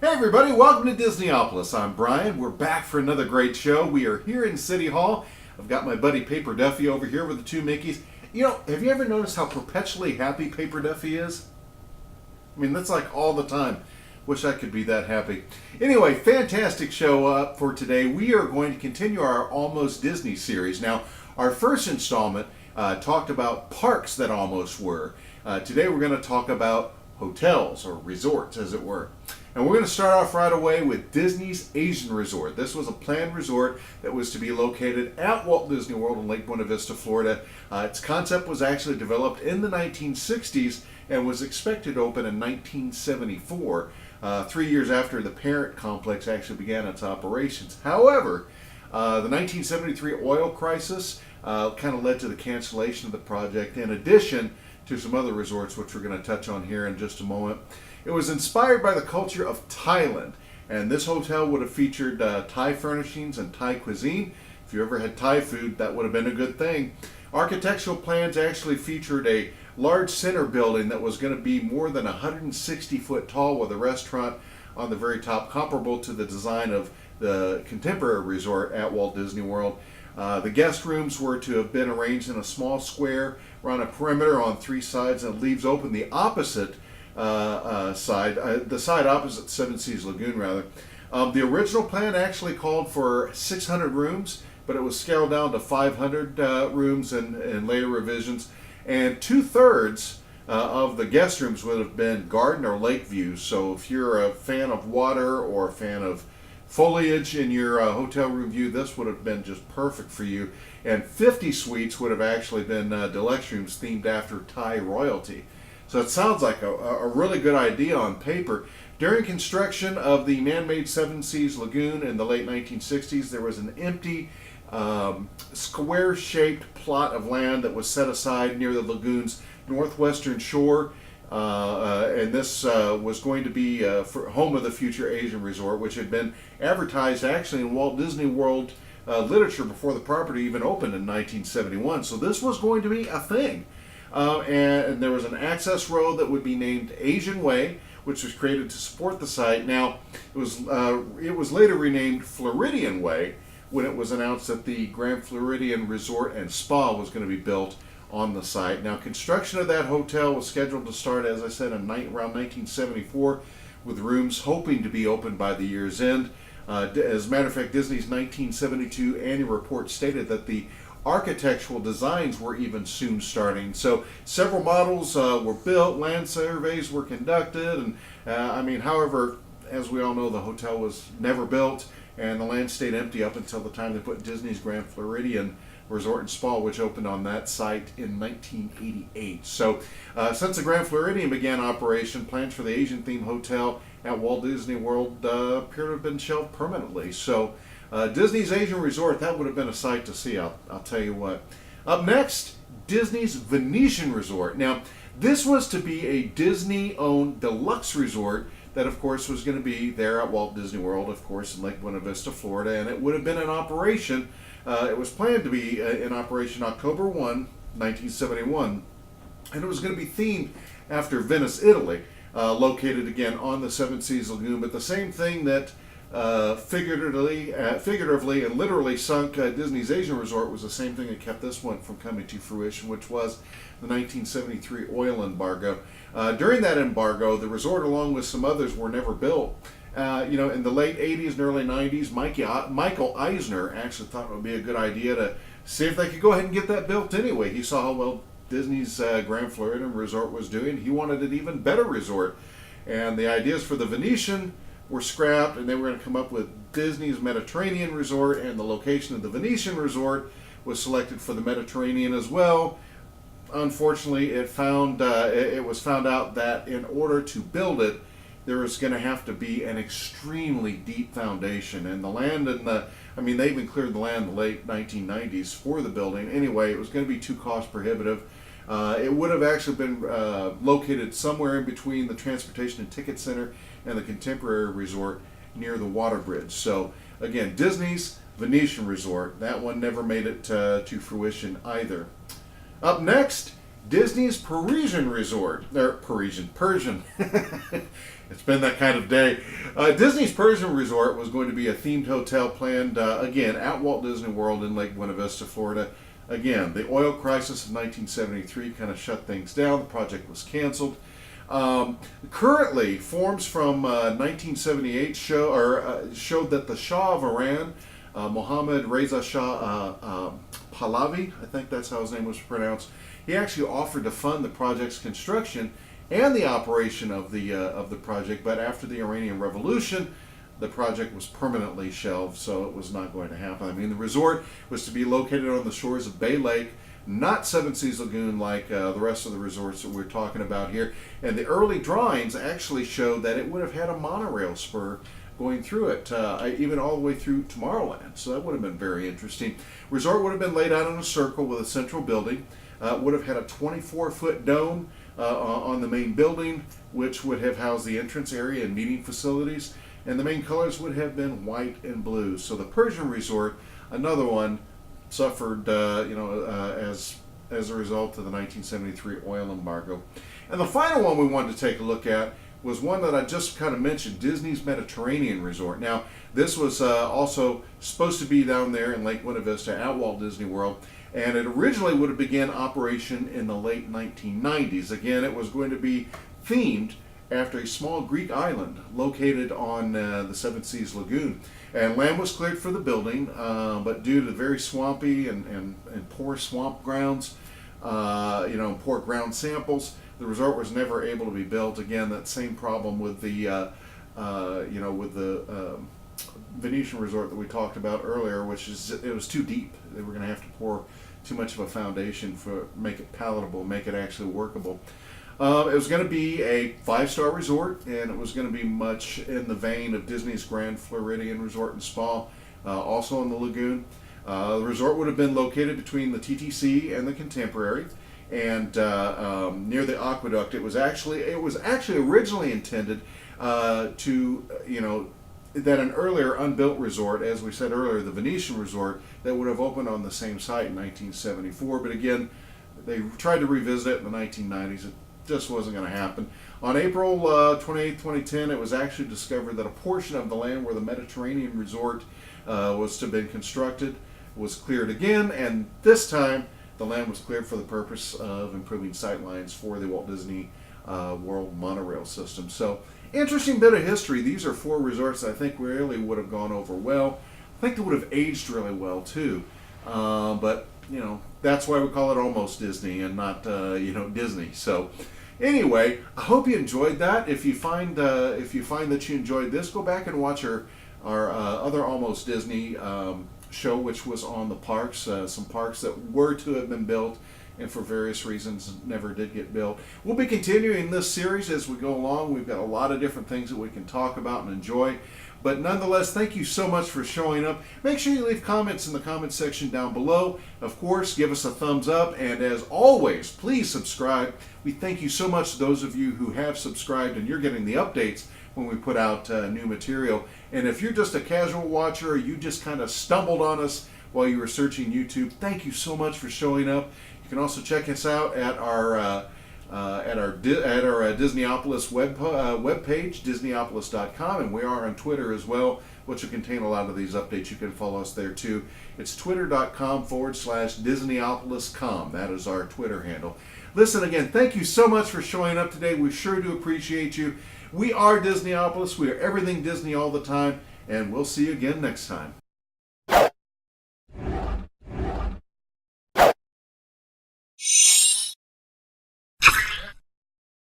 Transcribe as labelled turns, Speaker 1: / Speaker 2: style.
Speaker 1: Hey everybody, welcome to Disneyopolis. I'm Bryan. We're back for another great show. We are here in City Hall. I've got my buddy Paper Duffy over here with the two Mickeys. You know, have you ever noticed how perpetually happy Paper Duffy is? I mean, that's like all the time. Wish I could be that happy. Anyway, fantastic show up for today. We are going to continue our Almost Disney series. Now, our first installment talked about parks that almost were. Today we're going to talk about hotels or resorts, as it were. And we're going to start off right away with Disney's Asian Resort. This was a planned resort that was to be located at Walt Disney World in Lake Buena Vista, Florida. Its concept was actually developed in the 1960s and was expected to open in 1974, 3 years after the parent complex actually began its operations. However, the 1973 oil crisis kind of led to the cancellation of the project, in addition to some other resorts, which we're going to touch on here in just a moment. It was inspired by the culture of Thailand, and this hotel would have featured Thai furnishings and Thai cuisine. If you ever had Thai food, that would have been a good thing. Architectural plans actually featured a large center building that was going to be more than 160 foot tall, with a restaurant on the very top, comparable to the design of the contemporary resort at Walt Disney World. The guest rooms were to have been arranged in a small square around a perimeter on three sides, and leaves open the opposite side, the side opposite Seven Seas Lagoon, rather. The original plan actually called for 600 rooms, but it was scaled down to 500 rooms in later revisions. And 2/3 of the guest rooms would have been garden or lake views. So if you're a fan of water or a fan of foliage in your hotel room view, this would have been just perfect for you. And 50 suites would have actually been deluxe rooms themed after Thai royalty. So it sounds like a really good idea on paper. During construction of the man-made Seven Seas Lagoon in the late 1960s, there was an empty square-shaped plot of land that was set aside near the lagoon's northwestern shore. And this was going to be for home of the future Asian Resort, which had been advertised actually in Walt Disney World literature before the property even opened in 1971. So this was going to be a thing. And there was an access road that would be named Asian Way, which was created to support the site. Now, it was later renamed Floridian Way when it was announced that the Grand Floridian Resort and Spa was going to be built on the site. Now, construction of that hotel was scheduled to start, as I said, around 1974, with rooms hoping to be open by the year's end. As a matter of fact, Disney's 1972 annual report stated that the architectural designs were even soon starting. So several models were built, land surveys were conducted, and however, as we all know, the hotel was never built, and the land stayed empty up until the time they put Disney's Grand Floridian Resort and Spa, which opened on that site in 1988. So since the Grand Floridian began operation, plans for the Asian-themed hotel at Walt Disney World appear to have been shelved permanently. So Disney's Asian Resort, that would have been a sight to see, I'll tell you what. Up next, Disney's Venetian Resort. Now, this was to be a Disney-owned deluxe resort that, of course, was going to be there at Walt Disney World, of course, in Lake Buena Vista, Florida, and it would have been in operation. It was planned to be in operation October 1, 1971, and it was going to be themed after Venice, Italy, located again on the Seven Seas Lagoon. But the same thing that figuratively and literally sunk Disney's Asian Resort was the same thing that kept this one from coming to fruition, which was the 1973 oil embargo. During that embargo, the resort, along with some others, were never built. In the late 80s and early 90s, Michael Eisner actually thought it would be a good idea to see if they could go ahead and get that built anyway. He saw how well Disney's Grand Floridian Resort was doing. He wanted an even better resort. And the ideas for the Venetian were scrapped, and they were going to come up with Disney's Mediterranean Resort, and the location of the Venetian Resort was selected for the Mediterranean as well. Unfortunately, it was found out that in order to build it, there was going to have to be an extremely deep foundation, and the land they even cleared the land in the late 1990s for the building. Anyway, it was going to be too cost prohibitive. It would have actually been located somewhere in between the Transportation and Ticket Center and the Contemporary Resort near the water bridge. So again, Disney's Venetian Resort, that one never made it to fruition either. Up next, Disney's Parisian Resort, or Persian. It's been that kind of day. Disney's Persian Resort was going to be a themed hotel planned, again, at Walt Disney World in Lake Buena Vista, Florida. Again, the oil crisis of 1973 kind of shut things down. The project was canceled. Currently, forms from 1978 showed that the Shah of Iran, Mohammed Reza Shah Pahlavi, I think that's how his name was pronounced, he actually offered to fund the project's construction and the operation of the project, but after the Iranian Revolution, the project was permanently shelved, so it was not going to happen. I mean, the resort was to be located on the shores of Bay Lake, not Seven Seas Lagoon like the rest of the resorts that we're talking about here. And the early drawings actually showed that it would have had a monorail spur going through it, even all the way through Tomorrowland. So that would have been very interesting. Resort would have been laid out in a circle with a central building. Would have had a 24-foot dome on the main building, which would have housed the entrance area and meeting facilities. And the main colors would have been white and blue. So the Persian Resort, another one, suffered as a result of the 1973 oil embargo. And the final one we wanted to take a look at was one that I just kind of mentioned, Disney's Mediterranean Resort. Now, this was also supposed to be down there in Lake Buena Vista at Walt Disney World, and it originally would have begun operation in the late 1990s. Again, it was going to be themed after a small Greek island located on the Seven Seas Lagoon. And land was cleared for the building, but due to very swampy and poor swamp grounds, poor ground samples, the resort was never able to be built. Again, that same problem with the Venetian Resort that we talked about earlier, which is it was too deep. They were going to have to pour too much of a foundation for make it palatable, make it actually workable. It was going to be a 5-star resort, and it was going to be much in the vein of Disney's Grand Floridian Resort and Spa, also in the lagoon. The resort would have been located between the TTC and the Contemporary, and near the aqueduct. It was actually originally intended that an earlier unbuilt resort, as we said earlier, the Venetian Resort, that would have opened on the same site in 1974. But again, they tried to revisit it in the 1990s. It just wasn't going to happen. On April 28, 2010, it was actually discovered that a portion of the land where the Mediterranean Resort was to have been constructed was cleared again, and this time the land was cleared for the purpose of improving sightlines for the Walt Disney World monorail system. So, interesting bit of history. These are 4 resorts that I think really would have gone over well. I think they would have aged really well too. But that's why we call it almost Disney and not Disney. So anyway, I hope you enjoyed that. If you find that you enjoyed this, go back and watch our other Almost Disney show, which was on the parks, some parks that were to have been built and for various reasons never did get built. We'll be continuing this series as we go along. We've got a lot of different things that we can talk about and enjoy. But nonetheless, thank you so much for showing up. Make sure you leave comments in the comment section down below. Of course, give us a thumbs up. And as always, please subscribe. We thank you so much to those of you who have subscribed and you're getting the updates when we put out new material. And if you're just a casual watcher or you just kind of stumbled on us while you were searching YouTube, thank you so much for showing up. You can also check us out at our Disneyopolis webpage, Disneyopolis.com, and we are on Twitter as well, which will contain a lot of these updates. You can follow us there too. It's twitter.com/Disneyopolis.com. That is our Twitter handle. Listen, again, thank you so much for showing up today. We sure do appreciate you. We are Disneyopolis. We are everything Disney all the time, and we'll see you again next time.